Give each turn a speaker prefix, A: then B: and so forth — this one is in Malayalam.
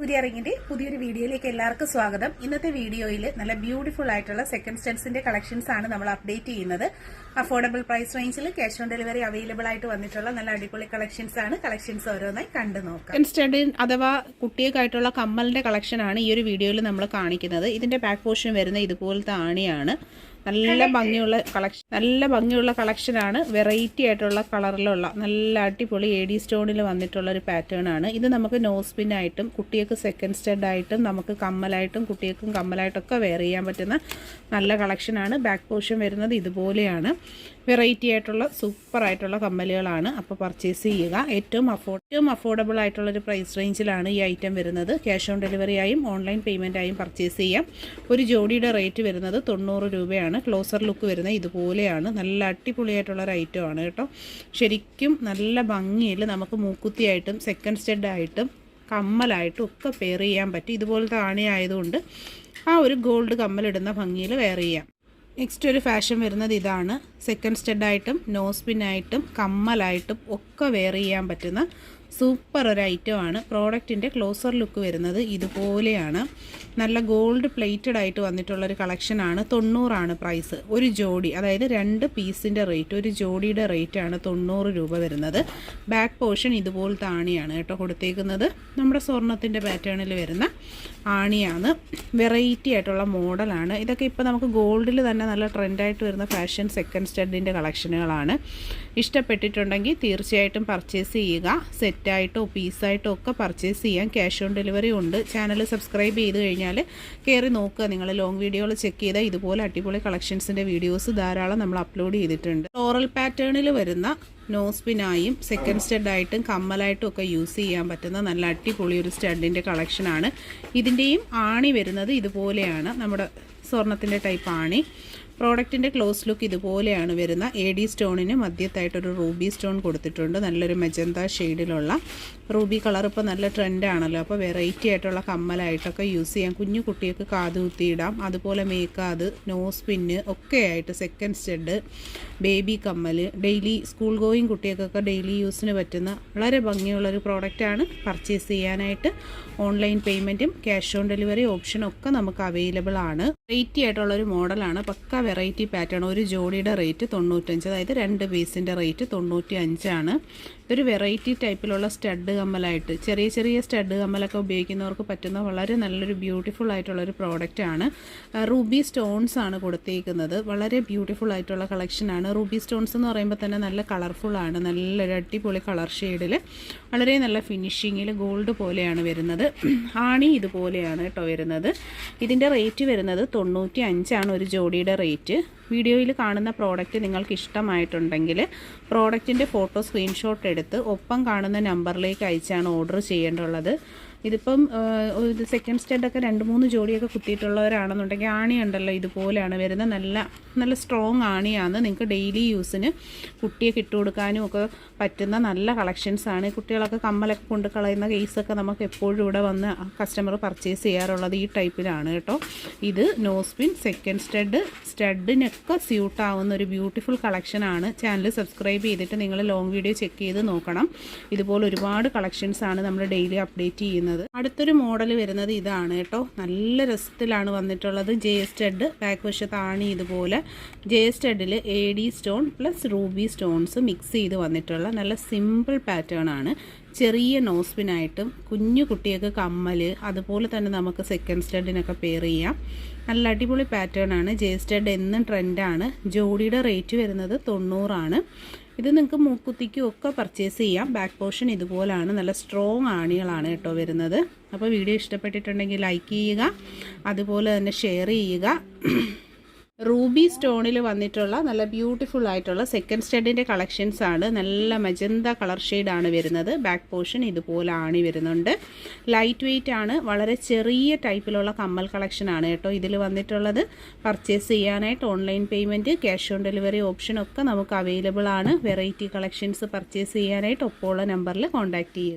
A: പുതിയ റിങ്ങിന്റെ പുതിയൊരു വീഡിയോയിലേക്ക് എല്ലാവർക്കും സ്വാഗതം. ഇന്നത്തെ വീഡിയോയിൽ നല്ല ബ്യൂട്ടിഫുൾ ആയിട്ടുള്ള സെക്കൻഡ് സ്റ്റഡ്സിന്റെ കളക്ഷൻസ് ആണ് നമ്മൾ അപ്ഡേറ്റ് ചെയ്യുന്നത്. അഫോർഡബിൾ പ്രൈസ് റേഞ്ചിൽ ക്യാഷ് ഓൺ ഡെലിവറി അവൈലബിൾ ആയിട്ട് വന്നിട്ടുള്ള നല്ല അടിപൊളി കളക്ഷൻസ് ആണ്. കളക്ഷൻസ് ഓരോന്നായി കണ്ടു നോക്കാം. സെക്കൻഡ് സ്റ്റഡ് അഥവാ കുട്ടികൾക്കായിട്ടുള്ള കമ്മലിന്റെ കളക്ഷൻ ആണ് ഈ ഒരു വീഡിയോയിൽ നമ്മൾ കാണിക്കുന്നത്. ഇതിന്റെ ബാക്ക് പോർഷൻ വരുന്ന ഇതുപോലത്തെ ആണിയാണ്. നല്ല ഭംഗിയുള്ള കളക്ഷനാണ്. വെറൈറ്റി ആയിട്ടുള്ള കളറിലുള്ള നല്ല അടിപൊളി AD സ്റ്റോണിൽ വന്നിട്ടുള്ള ഒരു പാറ്റേൺ ആണ്. ഇത് നമുക്ക് നോസ് പിൻ ആയിട്ടും കുട്ടികൾക്ക് സെക്കൻഡ് സ്റ്റഡ് ആയിട്ടും നമുക്ക് കമ്മലായിട്ടും കുട്ടികൾക്കും കമ്മലായിട്ടൊക്കെ വെയർ ചെയ്യാൻ പറ്റുന്ന നല്ല കളക്ഷനാണ്. ബാക്ക് പോർഷൻ വരുന്നത് ഇതുപോലെയാണ്. വെറൈറ്റി ആയിട്ടുള്ള സൂപ്പർ ആയിട്ടുള്ള കമ്മലുകളാണ്. അപ്പോൾ പർച്ചേസ് ചെയ്യുക. ഏറ്റവും അഫോർഡബിൾ ആയിട്ടുള്ളൊരു പ്രൈസ് റേഞ്ചിലാണ് ഈ ഐറ്റം വരുന്നത്. ക്യാഷ് ഓൺ ഡെലിവറി ആയും ഓൺലൈൻ പേയ്മെൻ്റ് ആയും പർച്ചേസ് ചെയ്യാം. ഒരു ജോഡിയുടെ റേറ്റ് വരുന്നത് 90 രൂപയാണ്. ക്ലോസർ ലുക്ക് വരുന്നത് ഇതുപോലെയാണ്. നല്ല അടിപൊളിയായിട്ടുള്ളൊരു ഐറ്റമാണ് കേട്ടോ. ശരിക്കും നല്ല ഭംഗിയിൽ നമുക്ക് മൂക്കുത്തിയായിട്ടും സെക്കൻഡ് സ്റ്റഡായിട്ടും കമ്മലായിട്ടും ഒക്കെ പെയർ ചെയ്യാൻ പറ്റും. ഇതുപോലത്തെ ആണി ആയതുകൊണ്ട് ആ ഒരു ഗോൾഡ് കമ്മലിടുന്ന ഭംഗിയിൽ വെയർ ചെയ്യാം. നെക്സ്റ്റ് ഒരു ഫാഷൻ വരുന്നത് ഇതാണ്. സെക്കൻഡ് സ്റ്റഡായിട്ടും നോസ് പിന്നായിട്ടും കമ്മലായിട്ടും ഒക്കെ വെയർ ചെയ്യാൻ പറ്റുന്ന സൂപ്പർ ഒരു ഐറ്റമാണ്. പ്രോഡക്റ്റിൻ്റെ ക്ലോസർ ലുക്ക് വരുന്നത് ഇതുപോലെയാണ്. നല്ല ഗോൾഡ് പ്ലേറ്റഡ് ആയിട്ട് വന്നിട്ടുള്ളൊരു കളക്ഷനാണ്. 90 പ്രൈസ്. ഒരു ജോഡി, അതായത് 2 പീസിൻ്റെ റേറ്റ്, ഒരു ജോഡിയുടെ റേറ്റാണ് 90 രൂപ വരുന്നത്. ബാക്ക് പോർഷൻ ഇതുപോലത്തെ ആണിയാണ് കേട്ടോ കൊടുത്തേക്കുന്നത്. നമ്മുടെ സ്വർണത്തിൻ്റെ പാറ്റേണിൽ വരുന്ന ആണിയാണ്. വെറൈറ്റി ആയിട്ടുള്ള മോഡലാണ്. ഇതൊക്കെ ഇപ്പോൾ നമുക്ക് ഗോൾഡിൽ തന്നെ നല്ല ട്രെൻഡായിട്ട് വരുന്ന ഫാഷൻ സെക്കൻഡ് സ്റ്റഡിൻ്റെ കളക്ഷനുകളാണ്. ഇഷ്ടപ്പെട്ടിട്ടുണ്ടെങ്കിൽ തീർച്ചയായിട്ടും പർച്ചേസ് ചെയ്യുക. സെറ്റായിട്ടോ പീസായിട്ടോ ഒക്കെ പർച്ചേസ് ചെയ്യാം. ക്യാഷ് ഓൺ ഡെലിവറി ഉണ്ട്. ചാനൽ സബ്സ്ക്രൈബ് ചെയ്ത് കഴിഞ്ഞാൽ കയറി നോക്കുക. നിങ്ങൾ ലോങ് വീഡിയോകൾ ചെക്ക് ചെയ്താൽ ഇതുപോലെ അടിപൊളി കളക്ഷൻസിൻ്റെ വീഡിയോസ് ധാരാളം നമ്മൾ അപ്ലോഡ് ചെയ്തിട്ടുണ്ട്. ഫ്ലോറൽ പാറ്റേണിൽ വരുന്ന നോസ് പിനായും സെക്കൻഡ് സ്റ്റഡായിട്ടും കമ്മലായിട്ടും ഒക്കെ യൂസ് ചെയ്യാൻ പറ്റുന്ന നല്ല അടിപൊളി ഒരു സ്റ്റഡിൻ്റെ കളക്ഷനാണ്. ഇതിൻ്റെയും ആണി വരുന്നത് ഇതുപോലെയാണ്. നമ്മുടെ സ്വർണത്തിൻ്റെ ടൈപ്പ് ആണി. പ്രോഡക്റ്റിൻ്റെ ക്ലോസ് ലുക്ക് ഇതുപോലെയാണ് വരുന്ന. AD സ്റ്റോണിന് മധ്യത്തായിട്ടൊരു റൂബി സ്റ്റോൺ കൊടുത്തിട്ടുണ്ട്. നല്ലൊരു മെജന്ത ഷെയ്ഡിലുള്ള റൂബി കളർ ഇപ്പോൾ നല്ല ട്രെൻഡാണല്ലോ. അപ്പോൾ വെറൈറ്റി ആയിട്ടുള്ള കമ്മലായിട്ടൊക്കെ യൂസ് ചെയ്യാം. കുഞ്ഞു കുട്ടികൾക്ക് കാത് കുത്തിയിടാം. അതുപോലെ മേക്കാത്, നോസ് പിന്ന് ഒക്കെ ആയിട്ട് സെക്കൻഡ് സ്റ്റഡ്, ബേബി കമ്മൽ, ഡെയിലി സ്കൂൾ ഗോയിങ് കുട്ടികൾക്കൊക്കെ ഡെയിലി യൂസിന് പറ്റുന്ന വളരെ ഭംഗിയുള്ളൊരു പ്രോഡക്റ്റാണ്. പർച്ചേസ് ചെയ്യാനായിട്ട് ഓൺലൈൻ പേയ്മെൻറ്റും ക്യാഷ് ഓൺ ഡെലിവറി ഓപ്ഷനും ഒക്കെ നമുക്ക് അവൈലബിൾ ആണ്. വെറൈറ്റി ആയിട്ടുള്ളൊരു മോഡലാണ്. പക്ക വെറൈറ്റി പാറ്റേൺ. ഒരു ജോഡിയുടെ റേറ്റ് 95, അതായത് 2 പീസിൻ്റെ റേറ്റ് 95 ഇതൊരു വെറൈറ്റി ടൈപ്പിലുള്ള സ്റ്റഡ് കമ്മലായിട്ട് ചെറിയ സ്റ്റഡ് കമ്മലൊക്കെ ഉപയോഗിക്കുന്നവർക്ക് പറ്റുന്ന വളരെ നല്ലൊരു ബ്യൂട്ടിഫുൾ ആയിട്ടുള്ളൊരു പ്രോഡക്റ്റാണ്. റൂബി സ്റ്റോൺസ് ആണ് കൊടുത്തേക്കുന്നത്. വളരെ ബ്യൂട്ടിഫുൾ ആയിട്ടുള്ള കളക്ഷനാണ്. റൂബി സ്റ്റോൺസ് എന്ന് പറയുമ്പോൾ തന്നെ നല്ല കളർഫുള്ളാണ്. നല്ലൊരു അടിപൊളി കളർ ഷെയ്ഡിൽ വളരെ നല്ല ഫിനിഷിങ്ങിൽ ഗോൾഡ് പോലെയാണ് വരുന്നത്. ആണി ഇതുപോലെയാണ് കേട്ടോ വരുന്നത്. ഇതിൻ്റെ റേറ്റ് വരുന്നത് 95 ഒരു ജോഡിയുടെ റേറ്റ്. വീഡിയോയിൽ കാണുന്ന പ്രോഡക്റ്റ് നിങ്ങൾക്ക് ഇഷ്ടമായിട്ടുണ്ടെങ്കിൽ പ്രോഡക്റ്റിൻ്റെ ഫോട്ടോ സ്ക്രീൻഷോട്ട് എടുത്ത് ഒപ്പം കാണുന്ന നമ്പറിലേക്ക് അയച്ചാണ് ഓർഡർ ചെയ്യേണ്ടുള്ളത്. ഇതിപ്പം ഒരു സെക്കൻഡ് സ്റ്റഡൊക്കെ 2-3 ജോഡിയൊക്കെ കുത്തിയിട്ടുള്ളവരാണെന്നുണ്ടെങ്കിൽ ആണി ഉണ്ടല്ലോ ഇതുപോലെയാണ് വരുന്നത്. നല്ല സ്ട്രോങ് ആണിയാണ്. നിങ്ങൾക്ക് ഡെയിലി യൂസിന് കുട്ടിയൊക്കെ ഇട്ട് കൊടുക്കാനും ഒക്കെ പറ്റുന്ന നല്ല കളക്ഷൻസാണ്. കുട്ടികളൊക്കെ കമ്മലൊക്കെ കൊണ്ട് കളയുന്ന കേസൊക്കെ നമുക്ക് എപ്പോഴും ഇവിടെ വന്ന് കസ്റ്റമർ പർച്ചേസ് ചെയ്യാറുള്ളത് ഈ ടൈപ്പിലാണ് കേട്ടോ. ഇത് നോസ് പിൻ, സെക്കൻഡ് സ്റ്റഡിനൊക്കെ സ്യൂട്ട് ആവുന്ന ഒരു ബ്യൂട്ടിഫുൾ കളക്ഷനാണ്. ചാനൽ സബ്സ്ക്രൈബ് ചെയ്തിട്ട് നിങ്ങൾ ലോങ് വീഡിയോ ചെക്ക് ചെയ്ത് നോക്കണം. ഇതുപോലെ ഒരുപാട് കളക്ഷൻസാണ് നമ്മൾ ഡെയിലി അപ്ഡേറ്റ് ചെയ്യുന്നത്. അടുത്തൊരു മോഡൽ വരുന്നത് ഇതാണ് കേട്ടോ. നല്ല രസത്തിലാണ് വന്നിട്ടുള്ളത്. സ്റ്റഡ് ബാക്ക് വശത്ത് ആണി ഇതുപോലെ. സ്റ്റഡിൽ AD stone plus Ruby stones mix ചെയ്ത് വന്നിട്ടുള്ള നല്ല സിമ്പിൾ പാറ്റേൺ ആണ്. ചെറിയ നോസ് പിനായിട്ടും കുഞ്ഞു കുട്ടികൾക്ക് കമ്മൽ, അതുപോലെ തന്നെ നമുക്ക് സെക്കൻഡ് സ്റ്റഡിനൊക്കെ പെയർ ചെയ്യാം. നല്ല അടിപൊളി പാറ്റേൺ ആണ്. സ്റ്റഡ് എന്നും ട്രെൻഡാണ്. ജോഡിയുടെ റേറ്റ് വരുന്നത് 90. ഇത് നിങ്ങൾക്ക് മൂക്കുത്തിക്കും ഒക്കെ പർച്ചേസ് ചെയ്യാം. ബാക്ക് പോർഷൻ ഇതുപോലാണ്. നല്ല സ്ട്രോങ് ആണികളാണ് കേട്ടോ വരുന്നത്. അപ്പോൾ വീഡിയോ ഇഷ്ടപ്പെട്ടിട്ടുണ്ടെങ്കിൽ ലൈക്ക് ചെയ്യുക, അതുപോലെ തന്നെ ഷെയർ ചെയ്യുക. റൂബി സ്റ്റോണിൽ വന്നിട്ടുള്ള നല്ല ബ്യൂട്ടിഫുൾ ആയിട്ടുള്ള സെക്കൻഡ് സ്റ്റഡിൻ്റെ കളക്ഷൻസ് ആണ്. നല്ല മജന്ത കളർ ഷെയ്ഡാണ് വരുന്നത്. ബാക്ക് പോർഷൻ ഇതുപോലെ ആണി വരുന്നുണ്ട്. ലൈറ്റ് വെയ്റ്റ് ആണ്. വളരെ ചെറിയ ടൈപ്പിലുള്ള കമ്മൽ കളക്ഷനാണ് കേട്ടോ ഇതിൽ വന്നിട്ടുള്ളത്. പർച്ചേസ് ചെയ്യാനായിട്ട് online payment, cash on delivery option ഒക്കെ നമുക്ക് അവൈലബിൾ ആണ്. വെറൈറ്റി കളക്ഷൻസ് പർച്ചേസ് ചെയ്യാനായിട്ട് ഒപ്പമുള്ള നമ്പറിൽ കോൺടാക്റ്റ് ചെയ്യുക.